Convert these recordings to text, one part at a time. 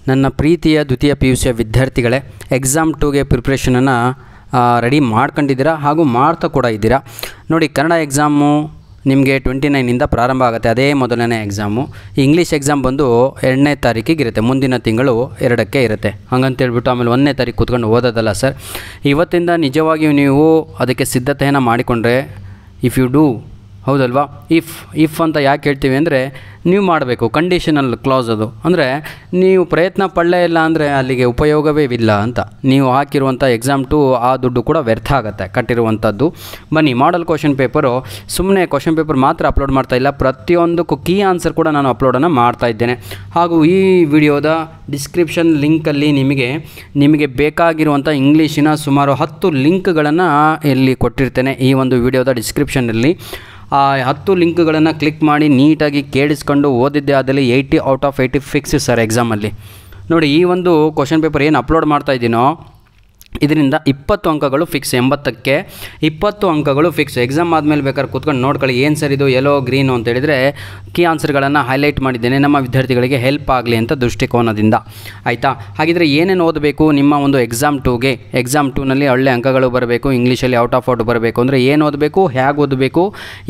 ನನ್ನ ಪ್ರೀತಿಯ ದ್ವಿತೀಯ PUC ವಿದ್ಯಾರ್ಥಿಗಳೇ, ಎಕ್ಸಾಮ್ 2ಗೆ ಪ್ರಿಪ್ರೇಷನನ್ನು ರೆಡಿ ಮಾಡ್ಕೊಂಡಿದ್ದೀರಾ ಹಾಗೂ ಮಾಡ್ತಾ ಕೂಡ ಇದ್ದೀರಾ. ನೋಡಿ, ಕನ್ನಡ ಎಕ್ಸಾಮು ನಿಮಗೆ 29ಇಂದ ಪ್ರಾರಂಭ ಆಗುತ್ತೆ. ಅದೇ ಮೊದಲನೇ ಎಕ್ಸಾಮು. ಇಂಗ್ಲೀಷ್ ಎಕ್ಸಾಮ್ ಬಂದು 2ನೇ ತಾರೀಕಿಗೆ ಇರುತ್ತೆ, ಮುಂದಿನ ತಿಂಗಳು 2ಕ್ಕೆ ಇರುತ್ತೆ. ಹಂಗಂತೇಳ್ಬಿಟ್ಟು ಆಮೇಲೆ 1ನೇ ತಾರೀಕು ಕೂತ್ಕೊಂಡು ಓದೋದಲ್ಲ ಸರ್. ಇವತ್ತಿಂದ ನಿಜವಾಗಿಯೂ ನೀವು ಅದಕ್ಕೆ ಸಿದ್ಧತೆಯನ್ನು ಮಾಡಿಕೊಂಡ್ರೆ, ಇಫ್ ಯು ಡೂ, ಹೌದಲ್ವಾ, ಇಫ್ ಅಂತ ಯಾಕೆ ಹೇಳ್ತೀವಿ ಅಂದರೆ, ನೀವು ಮಾಡಬೇಕು. ಕಂಡೀಷನಲ್ ಕ್ಲಾಸ್ ಅದು. ಅಂದರೆ ನೀವು ಪ್ರಯತ್ನ ಪಡಲೇ ಇಲ್ಲ ಅಂದರೆ ಅಲ್ಲಿಗೆ ಉಪಯೋಗವೇ ಇಲ್ಲ ಅಂತ. ನೀವು ಹಾಕಿರುವಂಥ ಎಕ್ಸಾಮ್ 2 ಆ ದುಡ್ಡು ಕೂಡ ವ್ಯರ್ಥ ಆಗುತ್ತೆ, ಕಟ್ಟಿರುವಂಥದ್ದು. ಬನ್ನಿ, ಮಾಡಲ್ ಕ್ವಶನ್ ಪೇಪರು ಸುಮ್ಮನೆ ಕ್ವಶನ್ ಪೇಪರ್ ಮಾತ್ರ ಅಪ್ಲೋಡ್ ಮಾಡ್ತಾ ಇಲ್ಲ, ಪ್ರತಿಯೊಂದಕ್ಕೂ ಕೀ ಆನ್ಸರ್ ಕೂಡ ನಾನು ಅಪ್ಲೋಡನ್ನು ಮಾಡ್ತಾ ಇದ್ದೇನೆ. ಹಾಗೂ ಈ ವಿಡಿಯೋದ ಡಿಸ್ಕ್ರಿಪ್ಷನ್ ಲಿಂಕಲ್ಲಿ ನಿಮಗೆ ಬೇಕಾಗಿರುವಂಥ ಇಂಗ್ಲೀಷಿನ ಸುಮಾರು 10 ಲಿಂಕ್ಗಳನ್ನು ಇಲ್ಲಿ ಕೊಟ್ಟಿರ್ತೇನೆ. ಈ ಒಂದು ವಿಡಿಯೋದ ಡಿಸ್ಕ್ರಿಪ್ಷನ್ನಲ್ಲಿ ಆ 10 ಲಿಂಕ್ಗಳನ್ನು ಕ್ಲಿಕ್ ಮಾಡಿ ನೀಟಾಗಿ ಕೇಳಿಸ್ಕೊಂಡು ಓದಿದ್ದೆ ಆದಲ್ಲಿ 80 ಔಟ್ ಆಫ್ 80 ಫಿಕ್ಸ್ ಸರ್ ಎಕ್ಸಾಮಲ್ಲಿ. ನೋಡಿ, ಈ ಒಂದು ಕ್ವಶನ್ ಪೇಪರ್ ಏನು ಅಪ್ಲೋಡ್ ಮಾಡ್ತಾ ಇದ್ದೀನೋ ಇದರಿಂದ 20 ಅಂಕಗಳು ಫಿಕ್ಸ್. 80ಕ್ಕೆ 20 ಅಂಕಗಳು ಫಿಕ್ಸ್. ಎಕ್ಸಾಮ್ ಆದಮೇಲೆ ಬೇಕಾದ್ರೆ ಕೂತ್ಕೊಂಡು ನೋಡ್ಕೊಳ್ಳಿ, ಏನು ಸರ್ ಇದು ಯೆಲ್ಲೋ ಗ್ರೀನು ಅಂತ ಹೇಳಿದರೆ ಕೀ ಆನ್ಸರ್ಗಳನ್ನು ಹೈಲೈಟ್ ಮಾಡಿದ್ದೇನೆ, ನಮ್ಮ ವಿದ್ಯಾರ್ಥಿಗಳಿಗೆ ಹೆಲ್ಪ್ ಆಗಲಿ ಅಂತ ದೃಷ್ಟಿಕೋನದಿಂದ. ಆಯಿತಾ? ಹಾಗಿದ್ರೆ ಏನೇನು ಓದಬೇಕು ನಿಮ್ಮ ಒಂದು ಎಕ್ಸಾಮ್ 2ಗೆ? ಎಕ್ಸಾಮ್ 2ನಲ್ಲಿ ಒಳ್ಳೆ ಅಂಕಗಳು ಬರಬೇಕು, ಇಂಗ್ಲೀಷಲ್ಲಿ ಔಟ್ ಆಫ್ ಔಟ್ ಬರಬೇಕು ಅಂದರೆ ಏನು ಓದಬೇಕು, ಹೇಗೆ ಓದಬೇಕು,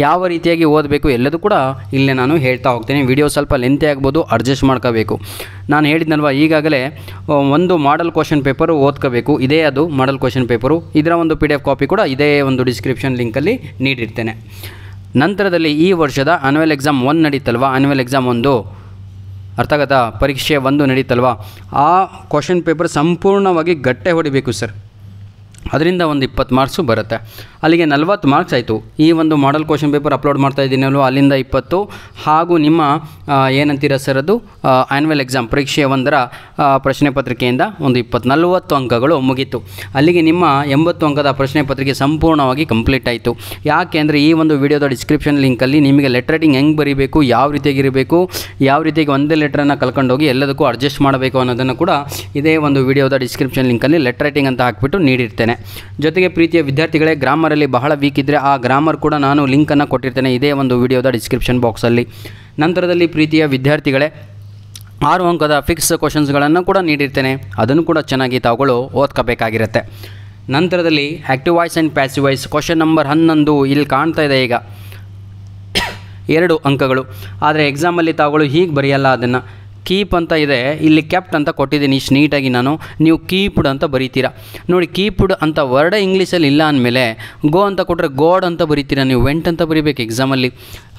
ಯಾವ ರೀತಿಯಾಗಿ ಓದಬೇಕು ಎಲ್ಲದೂ ಕೂಡ ಇಲ್ಲೇ ನಾನು ಹೇಳ್ತಾ ಹೋಗ್ತೀನಿ. ವಿಡಿಯೋ ಸ್ವಲ್ಪ ಲೆಂತಿ ಆಗ್ಬೋದು, ಅಡ್ಜಸ್ಟ್ ಮಾಡ್ಕೋಬೇಕು. ನಾನು ಹೇಳಿದ್ನಲ್ವ, ಈಗಾಗಲೇ ಒಂದು ಮಾಡಲ್ ಕ್ವಶನ್ ಪೇಪರು ಓದ್ಕೋಬೇಕು. ಇದೇ ಅದು ಮಾಡಲ್ ಕ್ವಶನ್ ಪೇಪರು. ಇದರ ಒಂದು PDF ಕಾಪಿ ಕೂಡ ಇದೇ ಒಂದು ಡಿಸ್ಕ್ರಿಪ್ಷನ್ ಲಿಂಕಲ್ಲಿ ನೀಡಿರ್ತೇನೆ. ನಂತರದಲ್ಲಿ ಈ ವರ್ಷದ ಆನ್ಯುವಲ್ ಎಕ್ಸಾಮ್ 1 ನಡೀತಲ್ವ, ಆನ್ಯುವಲ್ ಎಕ್ಸಾಮ್ 1 ಅರ್ಥ ಆಗುತ್ತಾ, ಪರೀಕ್ಷೆ 1 ನಡೀತಲ್ವ, ಆ ಕ್ವಶನ್ ಪೇಪರ್ ಸಂಪೂರ್ಣವಾಗಿ ಗಟ್ಟೆ ಹೊಡಿಬೇಕು ಸರ್. ಅದರಿಂದ ಒಂದು 20 ಮಾರ್ಕ್ಸು ಬರುತ್ತೆ. ಅಲ್ಲಿಗೆ 40 ಮಾರ್ಕ್ಸ್ ಆಯಿತು. ಈ ಒಂದು ಮಾಡಲ್ ಕ್ವಶನ್ ಪೇಪರ್ ಅಪ್ಲೋಡ್ ಮಾಡ್ತಾ ಇದ್ದೀನಲ್ವ, ಅಲ್ಲಿಂದ 20 ಹಾಗೂ ನಿಮ್ಮ ಏನಂತೀರ ಸರ್ ಅದು ಆ್ಯನ್ಯುವಲ್ ಎಕ್ಸಾಮ್ ಪರೀಕ್ಷೆ 1ರ ಪ್ರಶ್ನೆ ಪತ್ರಿಕೆಯಿಂದ ಒಂದು 40 ಅಂಕಗಳು ಮುಗೀತು. ಅಲ್ಲಿಗೆ ನಿಮ್ಮ 80 ಅಂಕದ ಪ್ರಶ್ನೆ ಪತ್ರಿಕೆ ಸಂಪೂರ್ಣವಾಗಿ ಕಂಪ್ಲೀಟ್ ಆಯಿತು. ಯಾಕೆ ಅಂದರೆ ಈ ಒಂದು ವಿಡಿಯೋದ ಡಿಸ್ಕ್ರಿಪ್ಷನ್ ಲಿಂಕಲ್ಲಿ ನಿಮಗೆ ಲೆಟರ್ ರೈಟಿಂಗ್ ಹೆಂಗೆ ಬರೀಬೇಕು, ಯಾವ ರೀತಿಯಾಗಿರಬೇಕು, ಯಾವ ರೀತಿಯಾಗಿ ಒಂದೇ ಲೆಟ್ರನ್ನು ಕಲ್ಕೊಂಡೋಗಿ ಎಲ್ಲದಕ್ಕೂ ಅಡ್ಜಸ್ಟ್ ಮಾಡಬೇಕು ಅನ್ನೋದನ್ನು ಕೂಡ ಇದೇ ಒಂದು ವಿಡಿಯೋದ ಡಿಸ್ಕ್ರಿಪ್ಷನ್ ಲಿಂಕಲ್ಲಿ ಲೆಟರ್ ರೈಟಿಂಗ್ ಅಂತ ಹಾಕಿಬಿಟ್ಟು ನೀಡಿರ್ತೇನೆ. ಜೊತೆಗೆ ಪ್ರೀತಿಯ ವಿದ್ಯಾರ್ಥಿಗಳೇ, ಗ್ರಾಮರಲ್ಲಿ ಬಹಳ ವೀಕ್ ಇದ್ದರೆ ಆ ಗ್ರಾಮರ್ ಕೂಡ ನಾನು ಲಿಂಕನ್ನು ಕೊಟ್ಟಿರ್ತೇನೆ ಇದೇ ಒಂದು ವಿಡಿಯೋದ ಡಿಸ್ಕ್ರಿಪ್ಷನ್ ಬಾಕ್ಸಲ್ಲಿ. ನಂತರದಲ್ಲಿ ಪ್ರೀತಿಯ ವಿದ್ಯಾರ್ಥಿಗಳೇ, 6 ಅಂಕದ ಫಿಕ್ಸ್ ಕ್ವಶನ್ಸ್ಗಳನ್ನು ಕೂಡ ನೀಡಿರ್ತೇನೆ, ಅದನ್ನು ಕೂಡ ಚೆನ್ನಾಗಿ ತಾವುಗಳು ಓದ್ಕೋಬೇಕಾಗಿರುತ್ತೆ. ನಂತರದಲ್ಲಿ active voice and passive voice question number 11 ಇಲ್ಲಿ ಕಾಣ್ತಾ ಇದೆ ಈಗ 2 ಅಂಕಗಳು. ಆದರೆ ಎಕ್ಸಾಮಲ್ಲಿ ತಾವುಗಳು ಹೀಗೆ ಬರೆಯಲ್ಲ, ಅದನ್ನು ಕೀಪ್ ಅಂತ ಇದೆ, ಇಲ್ಲಿ ಕೆಪ್ಟ್ ಅಂತ ಕೊಟ್ಟಿದ್ದೀನಿ ಇಷ್ಟು ನೀಟಾಗಿ. ನೀವು ಕೀಪ್ಡ್ ಅಂತ ಬರೀತೀರಾ. ನೋಡಿ, ಕೀಪ್ಡ್ ಅಂತ ವರ್ಡೇ ಇಂಗ್ಲೀಷಲ್ಲಿ ಇಲ್ಲ ಅಂದಮೇಲೆ ಗೋ ಅಂತ ಕೊಟ್ಟರೆ ಗೋಡ್ ಅಂತ ಬರೀತೀರಾ, ನೀವು ವೆಂಟ್ ಅಂತ ಬರೀಬೇಕು ಎಕ್ಸಾಮಲ್ಲಿ.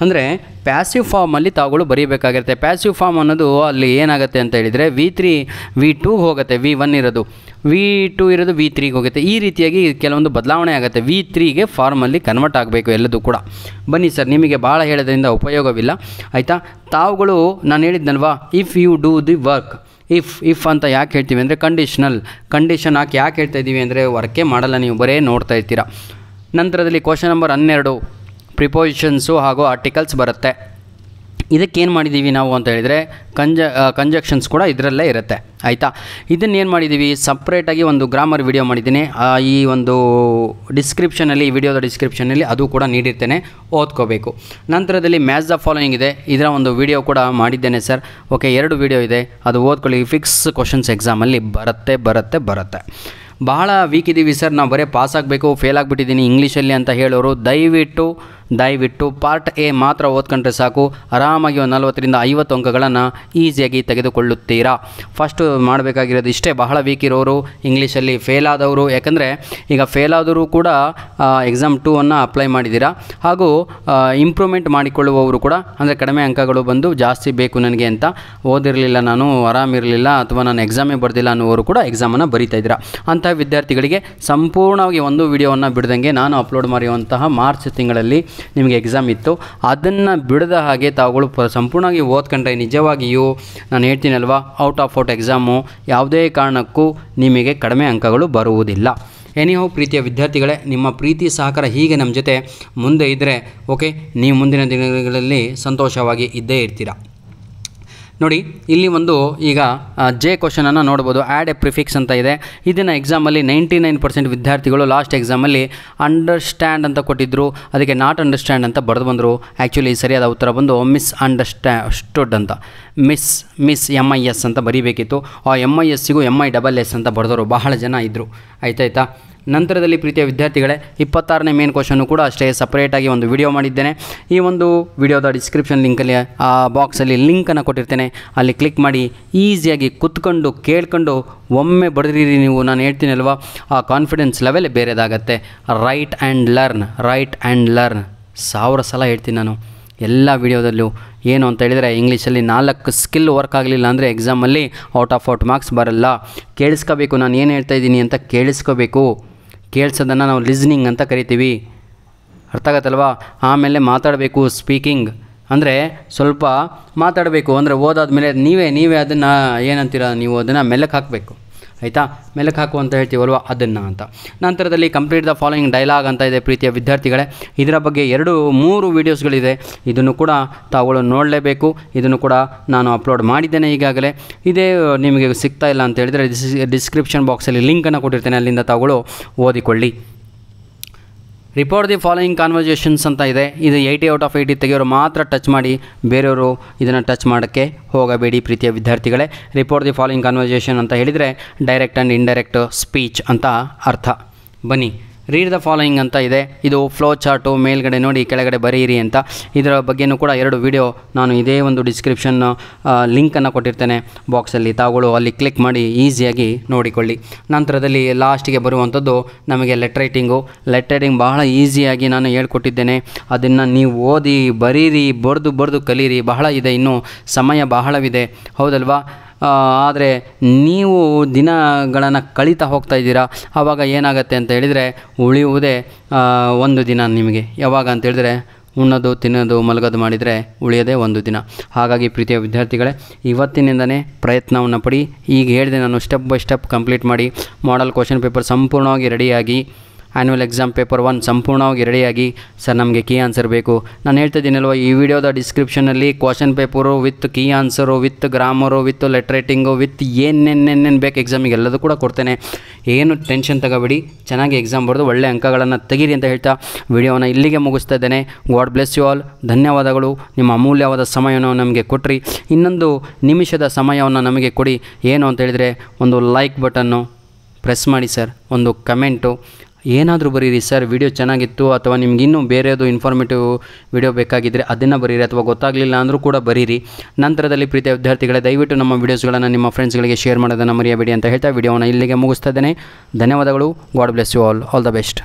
ಅಂದರೆ ಪ್ಯಾಸಿವ್ ಫಾರ್ಮಲ್ಲಿ ತಾವುಗಳು ಬರೀಬೇಕಾಗಿರುತ್ತೆ. ಪ್ಯಾಸಿವ್ ಫಾರ್ಮ್ ಅನ್ನೋದು ಅಲ್ಲಿ ಏನಾಗುತ್ತೆ ಅಂತ ಹೇಳಿದರೆ V3 V2 ಹೋಗುತ್ತೆ, V1 ಇರೋದು V2 ಇರೋದು V3ಗೆ ಹೋಗುತ್ತೆ. ಈ ರೀತಿಯಾಗಿ ಕೆಲವೊಂದು ಬದಲಾವಣೆ ಆಗುತ್ತೆ. V3ಗೆ ಫಾರ್ಮಲ್ಲಿ ಕನ್ವರ್ಟ್ ಆಗಬೇಕು ಎಲ್ಲದೂ ಕೂಡ. ಬನ್ನಿ ಸರ್, ನಿಮಗೆ ಭಾಳ ಹೇಳೋದ್ರಿಂದ ಉಪಯೋಗವಿಲ್ಲ, ಆಯಿತಾ? ತಾವುಗಳು ನಾನು ಹೇಳಿದ್ನಲ್ವಾ, if you do the work. If ಅಂತ ಯಾಕೆ ಹೇಳ್ತೀವಿ ಅಂದರೆ ಕಂಡೀಷನ್ ಹಾಕಿ ಯಾಕೆ ಹೇಳ್ತಾ ಇದ್ದೀವಿ ಅಂದರೆ ವರ್ಕೇ ಮಾಡಲ್ಲ, ನೀವು ಬರೇ ನೋಡ್ತಾ ಇರ್ತೀರ. ನಂತರದಲ್ಲಿ ಕ್ವಶನ್ ನಂಬರ್ 12 ಪ್ರಿಪೋಸಿಷನ್ಸು ಹಾಗೂ ಆರ್ಟಿಕಲ್ಸ್ ಬರುತ್ತೆ. ಇದಕ್ಕೇನು ಮಾಡಿದ್ದೀವಿ ನಾವು ಅಂತ ಹೇಳಿದರೆ ಕಂಜಕ್ಷನ್ಸ್ ಕೂಡ ಇದರಲ್ಲೇ ಇರುತ್ತೆ, ಆಯಿತಾ? ಇದನ್ನೇನು ಮಾಡಿದ್ದೀವಿ, ಸಪ್ರೇಟಾಗಿ ಒಂದು ಗ್ರಾಮರ್ ವಿಡಿಯೋ ಮಾಡಿದ್ದೀನಿ. ಈ ಒಂದು ಡಿಸ್ಕ್ರಿಪ್ಷನಲ್ಲಿ, ಈ ವಿಡಿಯೋದ ಡಿಸ್ಕ್ರಿಪ್ಷನಲ್ಲಿ ಅದು ಕೂಡ ನೀಡಿರ್ತೇನೆ, ಓದ್ಕೋಬೇಕು. ನಂತರದಲ್ಲಿ ಮ್ಯಾಚ್ ದ ಫಾಲೋಯಿಂಗ್ ಇದೆ, ಇದರ ಒಂದು ವಿಡಿಯೋ ಕೂಡ ಮಾಡಿದ್ದೇನೆ ಸರ್. ಓಕೆ, 2 ವಿಡಿಯೋ ಇದೆ, ಅದು ಓದ್ಕೊಳ್ಳಿ. ಫಿಕ್ಸ್ ಕ್ವಶನ್ಸ್ ಎಕ್ಸಾಮಲ್ಲಿ ಬರುತ್ತೆ. ಬಹಳ ವೀಕ್ ಇದ್ದೀವಿ ಸರ್, ನಾವು ಬರೀ ಪಾಸ್ ಆಗಬೇಕು, ಫೇಲ್ ಆಗಿಬಿಟ್ಟಿದ್ದೀನಿ ಇಂಗ್ಲೀಷಲ್ಲಿ ಅಂತ ಹೇಳೋರು ದಯವಿಟ್ಟು ಪಾರ್ಟ್ ಎ ಮಾತ್ರ ಓದ್ಕೊಂಡ್ರೆ ಸಾಕು, ಆರಾಮಾಗಿ ಒಂದು 40ರಿಂದ 50 ಅಂಕಗಳನ್ನು ಈಸಿಯಾಗಿ ತೆಗೆದುಕೊಳ್ಳುತ್ತೀರಾ. ಫಸ್ಟು ಮಾಡಬೇಕಾಗಿರೋದು ಇಷ್ಟೇ. ಬಹಳ ವೀಕ್ ಇರೋರು, ಇಂಗ್ಲೀಷಲ್ಲಿ ಫೇಲ್ ಆದವರು, ಯಾಕಂದರೆ ಈಗ ಫೇಲ್ ಆದರೂ ಕೂಡ ಎಕ್ಸಾಮ್ 2ಅನ್ನು ಅಪ್ಲೈ ಮಾಡಿದ್ದೀರಾ, ಹಾಗೂ ಇಂಪ್ರೂವ್ಮೆಂಟ್ ಮಾಡಿಕೊಳ್ಳುವವರು ಕೂಡ, ಅಂದರೆ ಕಡಿಮೆ ಅಂಕಗಳು ಬಂದು ಜಾಸ್ತಿ ಬೇಕು ನನಗೆ ಅಂತ ಓದಿರಲಿಲ್ಲ, ನಾನು ಆರಾಮಿರಲಿಲ್ಲ ಅಥವಾ ನಾನು ಎಕ್ಸಾಮೇ ಬರ್ದಿಲ್ಲ ಅನ್ನೋರು ಕೂಡ ಎಕ್ಸಾಮನ್ನು ಬರೀತಾ ಇದ್ದೀರಾ. ಅಂಥ ವಿದ್ಯಾರ್ಥಿಗಳಿಗೆ ಸಂಪೂರ್ಣವಾಗಿ ಒಂದು ವಿಡಿಯೋವನ್ನು ಬಿಡದಂಗೆ ನಾನು ಅಪ್ಲೋಡ್ ಮಾಡಿರುವಂತಹ ಮಾರ್ಚ್ ತಿಂಗಳಲ್ಲಿ ನಿಮಗೆ ಎಕ್ಸಾಮ್ ಇತ್ತು, ಅದನ್ನು ಬಿಡದ ಹಾಗೆ ತಾವುಗಳು ಸಂಪೂರ್ಣವಾಗಿ ಓದ್ಕೊಂಡ್ರೆ ನಿಜವಾಗಿಯೂ ನಾನು ಹೇಳ್ತೀನಲ್ವಾ, ಔಟ್ ಆಫ್ ಔಟ್ ಎಕ್ಸಾಮು ಯಾವುದೇ ಕಾರಣಕ್ಕೂ ನಿಮಗೆ ಕಡಿಮೆ ಅಂಕಗಳು ಬರುವುದಿಲ್ಲ. ಎನಿಹೋ ಪ್ರೀತಿಯ ವಿದ್ಯಾರ್ಥಿಗಳೇ, ನಿಮ್ಮ ಪ್ರೀತಿ ಸಹಕಾರ ಹೀಗೆ ನಮ್ಮ ಜೊತೆ ಮುಂದೆ ಇದ್ದರೆ ಓಕೆ, ನೀವು ಮುಂದಿನ ದಿನಗಳಲ್ಲಿ ಸಂತೋಷವಾಗಿ ಇದ್ದೇ ಇರ್ತೀರ. ನೋಡಿ ಇಲ್ಲಿ ಒಂದು ಈಗ ಜೆ ಕ್ವಶನನ್ನು ನೋಡ್ಬೋದು. ಆ್ಯಡ್ ಎ ಪ್ರಿಫಿಕ್ಸ್ ಅಂತ ಇದೆ. ಇದನ್ನು ಎಕ್ಸಾಮಲ್ಲಿ 99% ವಿದ್ಯಾರ್ಥಿಗಳು ಲಾಸ್ಟ್ ಎಕ್ಸಾಮಲ್ಲಿ ಅಂಡರ್ಸ್ಟ್ಯಾಂಡ್ ಅಂತ ಕೊಟ್ಟಿದ್ದರು, ಅದಕ್ಕೆ ನಾಟ್ ಅಂಡರ್ಸ್ಟ್ಯಾಂಡ್ ಅಂತ ಬರೆದು ಬಂದರು. ಆ್ಯಕ್ಚುಲಿ ಸರಿಯಾದ ಉತ್ತರ ಬಂದು ಮಿಸ್ ಅಂಡರ್ಸ್ಟ್ಯಾಂಡ್ ಅಂತ, ಮಿಸ್ MIS ಅಂತ ಬರೀಬೇಕಿತ್ತು. ಆ MISಗೂ MISS ಅಂತ ಬರೆದವರು ಬಹಳ ಜನ ಇದ್ದರು. ಆಯ್ತಾಯ್ತಾ. ನಂತರದಲ್ಲಿ ಪ್ರೀತಿಯ ವಿದ್ಯಾರ್ಥಿಗಳೇ 26ನೇ ಮೇನ್ ಕ್ವಶನ್ನು ಕೂಡ ಅಷ್ಟೇ ಸಪ್ರೇಟಾಗಿ ಒಂದು ವಿಡಿಯೋ ಮಾಡಿದ್ದೇನೆ. ಈ ಒಂದು ವಿಡಿಯೋದ ಡಿಸ್ಕ್ರಿಪ್ಷನ್ ಲಿಂಕಲ್ಲಿ ಆ ಬಾಕ್ಸಲ್ಲಿ ಲಿಂಕನ್ನು ಕೊಟ್ಟಿರ್ತೇನೆ, ಅಲ್ಲಿ ಕ್ಲಿಕ್ ಮಾಡಿ ಈಸಿಯಾಗಿ ಕುತ್ಕೊಂಡು ಕೇಳ್ಕೊಂಡು ಒಮ್ಮೆ ಬರೆದಿರಿ ನೀವು. ನಾನು ಹೇಳ್ತೀನಿ ಅಲ್ವಾ, ಆ ಕಾನ್ಫಿಡೆನ್ಸ್ ಲೆವೆಲ್ ಬೇರೆದಾಗತ್ತೆ. ರೈಟ್ ಆ್ಯಂಡ್ ಲರ್ನ್ 1000 ಸಲ ಹೇಳ್ತೀನಿ ನಾನು ಎಲ್ಲ ವಿಡಿಯೋದಲ್ಲೂ. ಏನು ಅಂತ ಹೇಳಿದರೆ ಇಂಗ್ಲೀಷಲ್ಲಿ 4 ಸ್ಕಿಲ್ ವರ್ಕ್ ಆಗಲಿಲ್ಲ ಅಂದರೆ ಎಕ್ಸಾಮಲ್ಲಿ ಔಟ್ ಮಾರ್ಕ್ಸ್ ಬರಲ್ಲ. ಕೇಳಿಸ್ಕೋಬೇಕು, ನಾನು ಏನು ಹೇಳ್ತಾ ಇದ್ದೀನಿ ಅಂತ ಕೇಳಿಸ್ಕೋಬೇಕು. ಕೇಳಿಸೋದನ್ನು ನಾವು ಲಿಸ್ನಿಂಗ್ ಅಂತ ಕರಿತೀವಿ, ಅರ್ಥ ಆಗತ್ತಲ್ವಾ. ಆಮೇಲೆ ಮಾತಾಡಬೇಕು, ಸ್ಪೀಕಿಂಗ್ ಅಂದರೆ ಸ್ವಲ್ಪ ಮಾತಾಡಬೇಕು. ಅಂದರೆ ಓದಾದ್ಮೇಲೆ ನೀವೇ ಅದನ್ನು ಏನಂತೀರ, ನೀವು ಅದನ್ನು ಮೆಲ್ಲಕ್ಕೆ ಹಾಕಬೇಕು. ಆಯಿತಾ, ಮೆಲ್ಲಕ್ಕೆ ಹಾಕು ಅಂತ ಹೇಳ್ತೀವಲ್ವ ಅದನ್ನು ಅಂತ. ನಂತರದಲ್ಲಿ ಕಂಪ್ಲೀಟ್ ದ ಫಾಲೋಯಿಂಗ್ ಡೈಲಾಗ್ ಅಂತ ಇದೆ ಪ್ರೀತಿಯ ವಿದ್ಯಾರ್ಥಿಗಳೇ. ಇದರ ಬಗ್ಗೆ 2-3 ವೀಡಿಯೋಸ್ಗಳಿದೆ, ಇದನ್ನು ಕೂಡ ತಾವುಗಳು ನೋಡಲೇಬೇಕು. ಇದನ್ನು ಕೂಡ ನಾನು ಅಪ್ಲೋಡ್ ಮಾಡಿದ್ದೇನೆ ಈಗಾಗಲೇ. ಇದೇ ನಿಮಗೆ ಸಿಗ್ತಾ ಇಲ್ಲ ಅಂತ ಹೇಳಿದರೆ ಡಿಸ್ಕ್ರಿಪ್ಷನ್ ಬಾಕ್ಸಲ್ಲಿ ಲಿಂಕನ್ನು ಕೊಟ್ಟಿರ್ತೇನೆ, ಅಲ್ಲಿಂದ ತಾವುಗಳು ಓದಿಕೊಳ್ಳಿ. ರಿಪೋರ್ಟ್ ದಿ ಫಾಲೋಯಿಂಗ್ ಕಾನ್ವರ್ಸೇಷನ್ಸ್ ಅಂತ ಇದೆ. ಇದು 80/80 ತೆಗೆಯೋರು ಮಾತ್ರ ಟಚ್ ಮಾಡಿ, ಬೇರೆಯವರು ಇದನ್ನು ಟಚ್ ಮಾಡೋಕ್ಕೆ ಹೋಗಬೇಡಿ ಪ್ರೀತಿಯ ವಿದ್ಯಾರ್ಥಿಗಳೇ. ರಿಪೋರ್ಟ್ ದಿ ಫಾಲೋಯಿಂಗ್ ಕಾನ್ವರ್ಸೇಷನ್ ಅಂತ ಹೇಳಿದರೆ ಡೈರೆಕ್ಟ್ ಆ್ಯಂಡ್ ಇಂಡೈರೆಕ್ಟ್ ಸ್ಪೀಚ್ ಅಂತ ಅರ್ಥ. ಬನ್ನಿ, ರೀಡ್ ದ ಫಾಲೋಯಿಂಗ್ ಅಂತ ಇದೆ. ಇದು ಫ್ಲೋ ಚಾರ್ಟು, ಮೇಲ್ಗಡೆ ನೋಡಿ ಕೆಳಗಡೆ ಬರೆಯಿರಿ ಅಂತ. ಇದರ ಬಗ್ಗೆಯೂ ಕೂಡ 2 ವಿಡಿಯೋ ನಾನು ಇದೇ ಒಂದು ಡಿಸ್ಕ್ರಿಪ್ಷನ್ ಲಿಂಕನ್ನು ಕೊಟ್ಟಿರ್ತೇನೆ ಬಾಕ್ಸಲ್ಲಿ, ತಾವುಗಳು ಅಲ್ಲಿ ಕ್ಲಿಕ್ ಮಾಡಿ ಈಸಿಯಾಗಿ ನೋಡಿಕೊಳ್ಳಿ. ನಂತರದಲ್ಲಿ ಲಾಸ್ಟಿಗೆ ಬರುವಂಥದ್ದು ನಮಗೆ ಲೆಟರ್ ರೈಟಿಂಗ್ ಬಹಳ ಈಸಿಯಾಗಿ ನಾನು ಹೇಳ್ಕೊಟ್ಟಿದ್ದೇನೆ. ಅದನ್ನು ನೀವು ಓದಿ ಬರೀರಿ, ಬರೆದು ಕಲೀರಿ. ಬಹಳ ಇದೆ, ಇನ್ನೂ ಸಮಯ ಬಹಳವಿದೆ, ಹೌದಲ್ವಾ. ಆದರೆ ನೀವು ದಿನಗಳನ್ನು ಕಳೀತಾ ಹೋಗ್ತಾ ಇದ್ದೀರಾ. ಆವಾಗ ಏನಾಗುತ್ತೆ ಅಂತ ಹೇಳಿದರೆ ಉಳಿಯುವುದೇ ಒಂದು ದಿನ ನಿಮಗೆ. ಯಾವಾಗ ಅಂತ ಹೇಳಿದರೆ ಉಣ್ಣೋದು, ತಿನ್ನೋದು, ಮಲಗೋದು ಮಾಡಿದರೆ ಉಳಿಯೋದೇ ಒಂದು ದಿನ. ಹಾಗಾಗಿ ಪ್ರೀತಿಯ ವಿದ್ಯಾರ್ಥಿಗಳೇ, ಇವತ್ತಿನಿಂದನೇ ಪ್ರಯತ್ನವನ್ನು ಪಡಿ. ಈಗ ಹೇಳಿದೆ ನಾನು, ಸ್ಟೆಪ್ ಬೈ ಸ್ಟೆಪ್ ಕಂಪ್ಲೀಟ್ ಮಾಡಿ. ಮಾಡೆಲ್ ಕ್ವಶನ್ ಪೇಪರ್ ಸಂಪೂರ್ಣವಾಗಿ ರೆಡಿಯಾಗಿ, ಆ್ಯನ್ಯುವಲ್ ಎಕ್ಸಾಮ್ ಪೇಪರ್ 1 ಸಂಪೂರ್ಣವಾಗಿ ರೆಡಿಯಾಗಿ. ಸರ್ ನಮಗೆ ಕೀ ಆನ್ಸರ್ ಬೇಕು. ನಾನು ಹೇಳ್ತಾ ಇದ್ದೀನಲ್ವ, ಈ ವಿಡಿಯೋದ ಡಿಸ್ಕ್ರಿಪ್ಷನಲ್ಲಿ question paper with key answer, with grammar, with letter writing, with ಏನೇನೇನೇನು ಬೇಕು ಎಕ್ಸಾಮಿಗೆ ಎಲ್ಲದೂ ಕೂಡ ಕೊಡ್ತೇನೆ. ಏನು ಟೆನ್ಷನ್ ತಗೋಬೇಡಿ, ಚೆನ್ನಾಗಿ ಎಕ್ಸಾಮ್ ಬರೆದು ಒಳ್ಳೆ ಅಂಕಗಳನ್ನು ತೆಗೀರಿ ಅಂತ ಹೇಳ್ತಾ ವಿಡಿಯೋನ ಇಲ್ಲಿಗೆ ಮುಗಿಸ್ತಾ ಇದ್ದೇನೆ. God bless you all. ಧನ್ಯವಾದಗಳು. ನಿಮ್ಮ ಅಮೂಲ್ಯವಾದ ಸಮಯವನ್ನು ನಮಗೆ ಕೊಟ್ರಿ. ಇನ್ನೊಂದು ನಿಮಿಷದ ಸಮಯವನ್ನು ನಮಗೆ ಕೊಡಿ. ಏನು ಅಂತ ಹೇಳಿದರೆ ಒಂದು ಲೈಕ್ ಬಟನ್ನು ಪ್ರೆಸ್ ಮಾಡಿ ಸರ್, ಒಂದು ಕಮೆಂಟು ಏನಾದರೂ ಬರೀರಿ ಸರ್, ವಿಡಿಯೋ ಚೆನ್ನಾಗಿತ್ತು ಅಥವಾ ನಿಮ್ಗೆ ಇನ್ನೂ ಬೇರೆಯದು ಇನ್ಫಾರ್ಮೇಟಿವ್ ವಿಡಿಯೋ ಬೇಕಾಗಿದ್ದರೆ ಅದನ್ನು ಬರೀರಿ, ಅಥವಾ ಗೊತ್ತಾಗಲಿಲ್ಲ ಅಂದರೂ ಕೂಡ ಬರೀರಿ. ನಂತರದಲ್ಲಿ ಪ್ರೀತಿಯ ವಿದ್ಯಾರ್ಥಿಗಳೇ, ದಯವಿಟ್ಟು ನಮ್ಮ ವೀಡಿಯೋಸ್ಗಳನ್ನು ನಿಮ್ಮ ಫ್ರೆಂಡ್ಸ್ಗಳಿಗೆ ಶೇರ್ ಮಾಡೋದನ್ನು ಮರೆಯಬೇಡಿ ಅಂತ ಹೇಳ್ತಾ ವಿಡಿಯೋನ ಇಲ್ಲಿಗೆ ಮುಗಿಸ್ತಾ ಇದ್ದೇನೆ. ಧನ್ಯವಾದಗಳು. God bless you all the best.